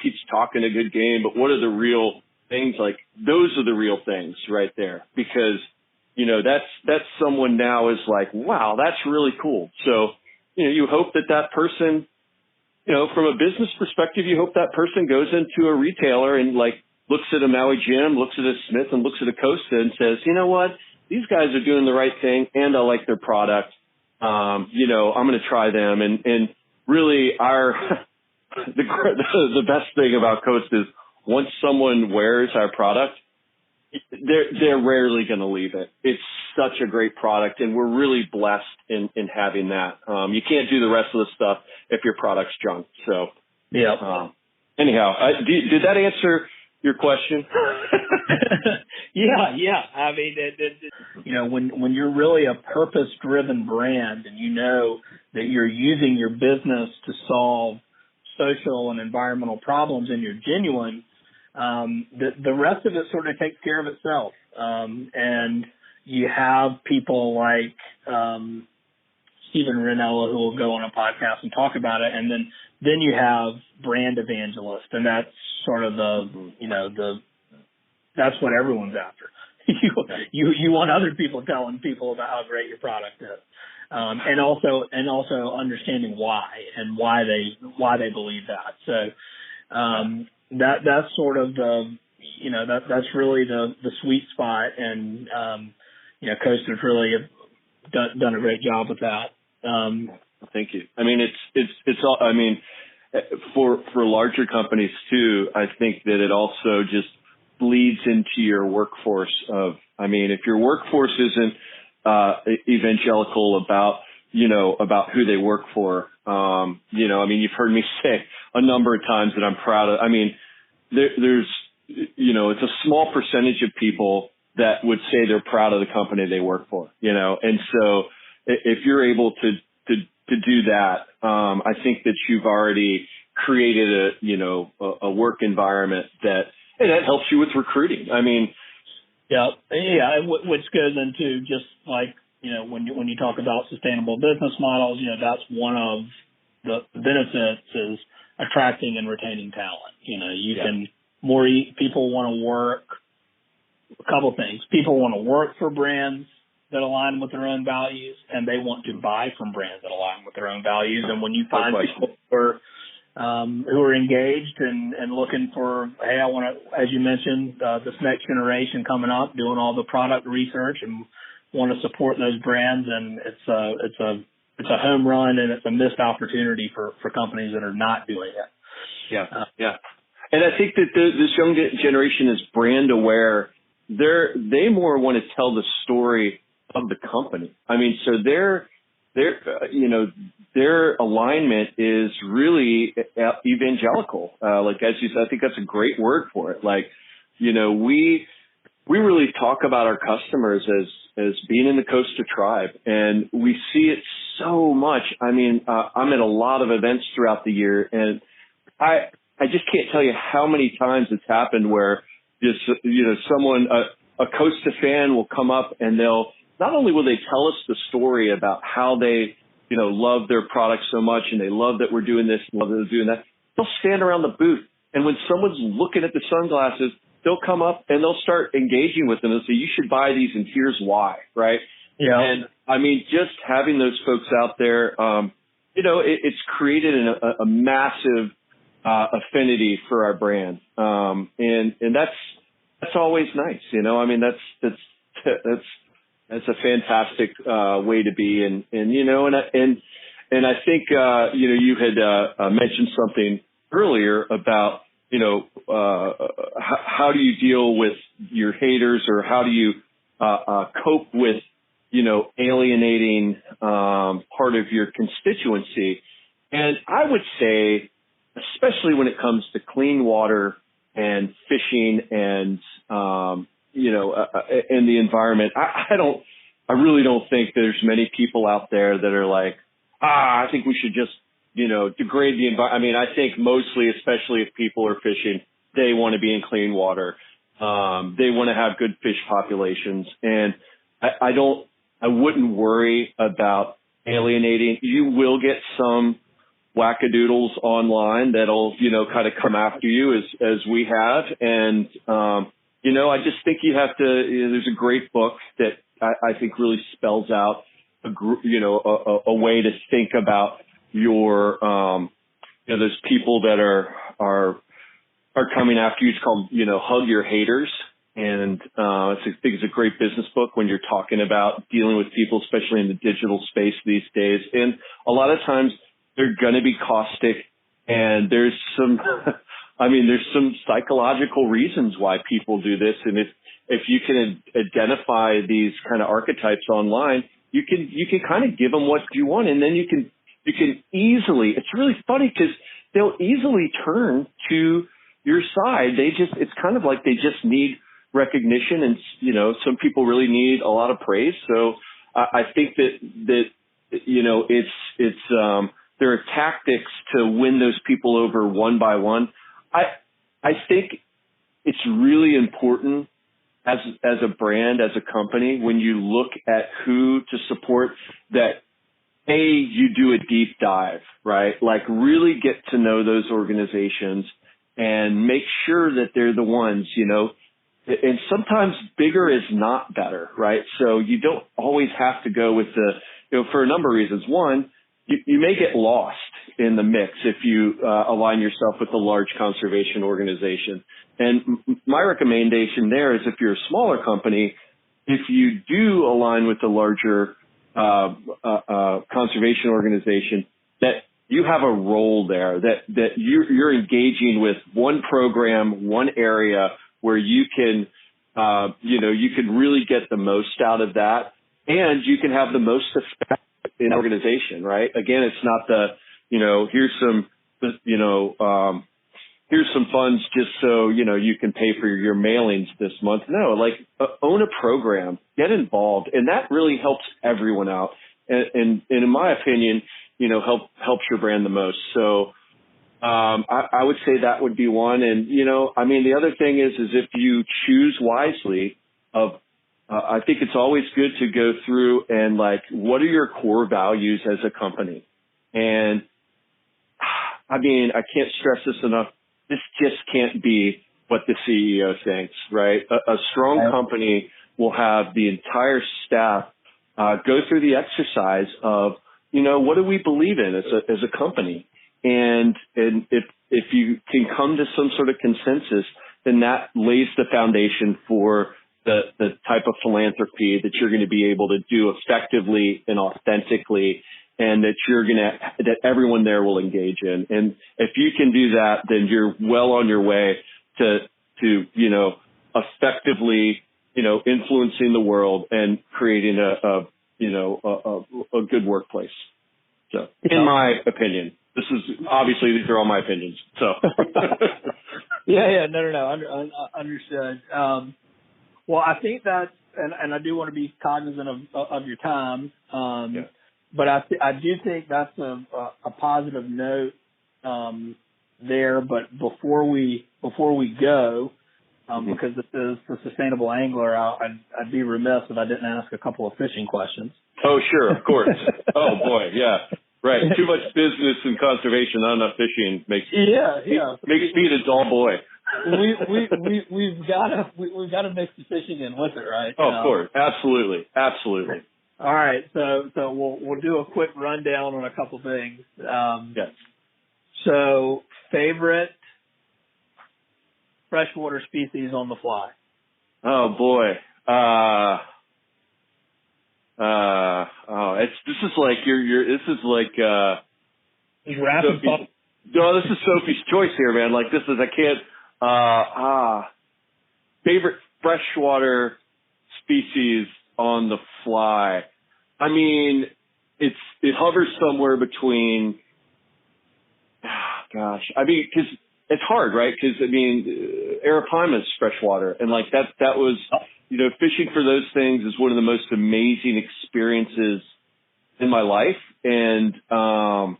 Pete's talking a good game, but what are the real things? Like, those are the real things right there, because, that's someone now is like, wow, that's really cool. So, you hope that person, from a business perspective, you hope that person goes into a retailer and like looks at a Maui Jim, looks at a Smith, and looks at a Costa and says, you know what, these guys are doing the right thing, and I like their product. I'm going to try them. And really, the best thing about Costa is once someone wears our product, they're rarely going to leave it. It's such a great product, and we're really blessed in having that. You can't do the rest of the stuff if your product's junk. So, yeah. Anyhow, did that answer your question? Yeah. I mean, when you're really a purpose-driven brand, and that you're using your business to solve social and environmental problems, and you're genuine, the rest of it sort of takes care of itself. And you have people like Stephen Ranella who will go on a podcast and talk about it, and then you have brand evangelists, and that's sort of that's what everyone's after. You want other people telling people about how great your product is, and also understanding why they believe that. So that's sort of that's really the sweet spot, and Costa's really done a great job with that. Thank you. I mean, it's all. I mean, for larger companies too, I think that it also just bleeds into your workforce if your workforce isn't evangelical about who they work for, you've heard me say a number of times that I'm proud of. I mean, there's it's a small percentage of people that would say they're proud of the company they work for, and so if you're able to do that, I think that you've already created a work environment that helps you with recruiting. I mean, which goes into just like, when you talk about sustainable business models, that's one of the benefits is attracting and retaining talent. People want to work, a couple things. People want to work for brands that align with their own values, and they want to buy from brands that align with their own values. And when you find people who are engaged and looking for, hey, I want to, as you mentioned, this next generation coming up, doing all the product research and want to support those brands, and it's a home run, and it's a missed opportunity for companies that are not doing it. Yeah. And I think that this young generation is brand aware. They more want to tell the story of the company. I mean, so their alignment is really evangelical. Like, as you said, I think that's a great word for it. Like, we really talk about our customers as being in the Costa tribe, and we see it so much. I mean, I'm at a lot of events throughout the year, and I just can't tell you how many times it's happened where just, someone, a Costa fan will come up, and not only will they tell us the story about how they, love their product so much, and they love that we're doing this, and love that we're doing that, they'll stand around the booth, and when someone's looking at the sunglasses, they'll come up and they'll start engaging with them and say, you should buy these, and here's why, right? Yeah. And I mean, just having those folks out there, it's created a massive affinity for our brand, and that's always nice. I mean, that's a fantastic way to be, and I think you had mentioned something earlier about how do you deal with your haters, or how do you cope with alienating part of your constituency. And I would say, especially when it comes to clean water and fishing and in the environment. I really don't think there's many people out there that are like, I think we should just, degrade the environment. I mean, I think mostly, especially if people are fishing, they want to be in clean water. They want to have good fish populations. And I wouldn't worry about alienating. You will get some wackadoodles online that'll, kind of come after you as we have. And, I just think you have to, there's a great book that I think really spells out a way to think about your, those people that are coming after you. It's called, Hug Your Haters. And, I think it's a great business book when you're talking about dealing with people, especially in the digital space these days. And a lot of times they're going to be caustic, and there's some, there's some psychological reasons why people do this. And if you can identify these kind of archetypes online, you can kind of give them what you want. And then you can easily, it's really funny because they'll easily turn to your side. It's kind of like they just need recognition, and some people really need a lot of praise. So I think that it's there are tactics to win those people over one by one. I think it's really important as a brand, as a company, when you look at who to support, that you do a deep dive, right? Like really get to know those organizations and make sure that they're the ones, and sometimes bigger is not better, right? So you don't always have to go with for a number of reasons. One, you may get lost in the mix if you align yourself with a large conservation organization. And my recommendation there is, if you're a smaller company, if you do align with a larger conservation organization, that you have a role there, that you're engaging with one program, one area where you can, you can really get the most out of that, and you can have the most effect in the organization, right? Again, it's not here's some funds just so, you can pay for your mailings this month. No, own a program, get involved. And that really helps everyone out. And in my opinion, helps your brand the most. So, I would say that would be one. And, the other thing is if you choose wisely I think it's always good to go through and what are your core values as a company? And I can't stress this enough. This just can't be what the CEO thinks, right? A strong company will have the entire staff go through the exercise of, what do we believe in as a company? And if you can come to some sort of consensus, then that lays the foundation for the type of philanthropy that you're going to be able to do effectively and authentically, and that everyone there will engage in. And if you can do that, then you're well on your way to effectively, influencing the world and creating a good workplace. So, in my opinion, these are all my opinions. So, yeah, no, understood. Well, I think that's, and I do want to be cognizant of your time. But I do think that's a positive note there. But before we go, because this is the Sustainable Angler, I'd be remiss if I didn't ask a couple of fishing questions. Oh, sure, of course. Oh boy, yeah, right. Too much business and conservation, not enough fishing makes me a dull boy. We've got to mix the fishing in with it, right? Oh, of course, absolutely. All right, so we'll do a quick rundown on a couple things. Yes. So, favorite freshwater species on the fly? Oh boy. This is Sophie's choice here, man. Favorite freshwater species on the fly. It hovers somewhere between, because it's hard, right? Because I mean, Arapaima is freshwater, and like that was, fishing for those things is one of the most amazing experiences in my life, and not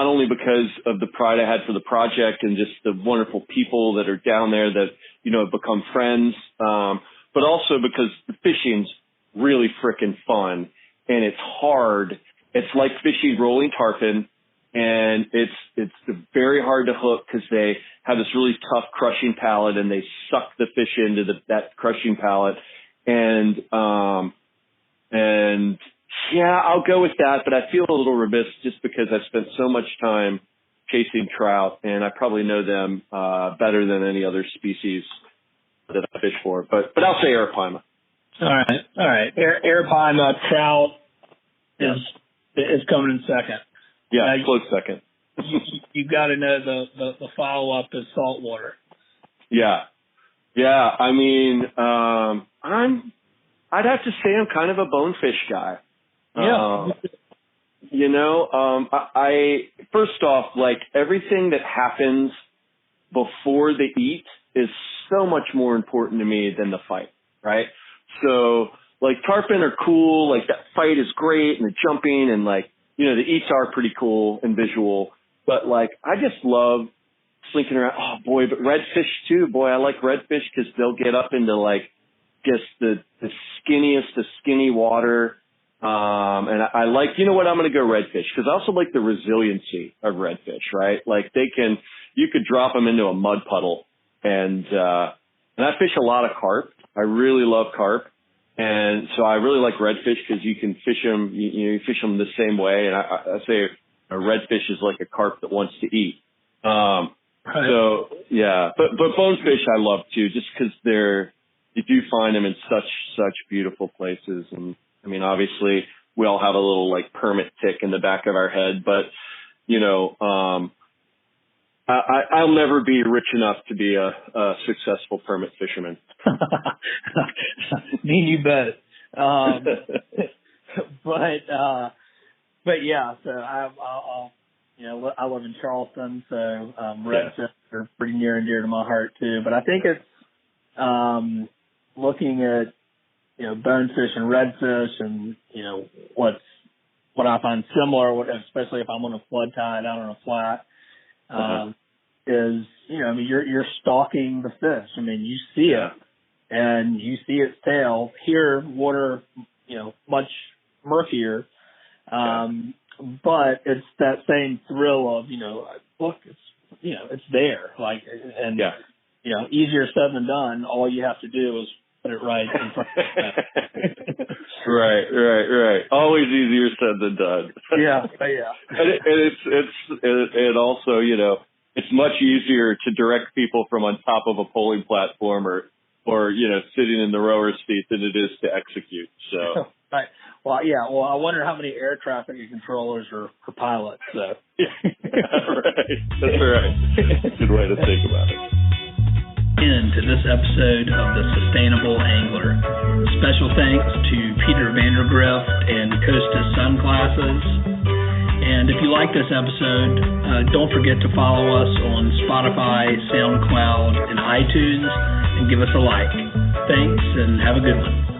only because of the pride I had for the project and just the wonderful people that are down there that have become friends, but also because the fishing's really frickin' fun, and it's hard. It's like fishing rolling tarpon. And it's very hard to hook because they have this really tough crushing palate, and they suck the fish into that crushing palate. And yeah, I'll go with that, but I feel a little remiss just because I've spent so much time chasing trout, and I probably know them better than any other species that I fish for. But I'll say Arapaima. All right. Arapaima trout is coming in second. Yeah, close second. You got to know the follow up is saltwater. Yeah. I mean, I'd have to say I'm kind of a bonefish guy. Yeah. I first off, like everything that happens before the eat is so much more important to me than the fight, right? So like tarpon are cool, like that fight is great and the jumping and like, the eats are pretty cool and visual, but like, I just love slinking around. Oh boy, but redfish too. Boy, I like redfish because they'll get up into like just the skinniest of skinny water. And I like, I'm going to go redfish because I also like the resiliency of redfish, right? Like you could drop them into a mud puddle and I fish a lot of carp. I really love carp. And so I really like redfish because you can fish them, you fish them the same way. And I say a redfish is like a carp that wants to eat. Right. So yeah, but bonefish I love too, just because you do find them in such beautiful places. And I mean, obviously we all have a little like permit tick in the back of our head, but I'll never be rich enough to be a successful permit fisherman. Me and you both. But yeah, so I live in Charleston, so redfish are pretty near and dear to my heart too. But I think it's looking at bonefish and redfish, and what I find similar, especially if I'm on a flood tide out on a flat. Is you're stalking the fish. I mean, you see it and you see its tail. Here, water, much murkier, but it's that same thrill of look, it's there. Like, and easier said than done. All you have to do is put it right in front of you. Right. Always easier said than done. Yeah. And also, it's much easier to direct people from on top of a polling platform or sitting in the rower's seat than it is to execute. So. Right. Well, yeah. Well, I wonder how many air traffic controllers are pilots. So. Right. That's right. Good way to think about it. Into this episode of The Sustainable Angler. Special thanks to Peter Vandergrift and Costa Sunglasses. And if you like this episode, don't forget to follow us on Spotify, SoundCloud, and iTunes, and give us a like. Thanks, and have a good one.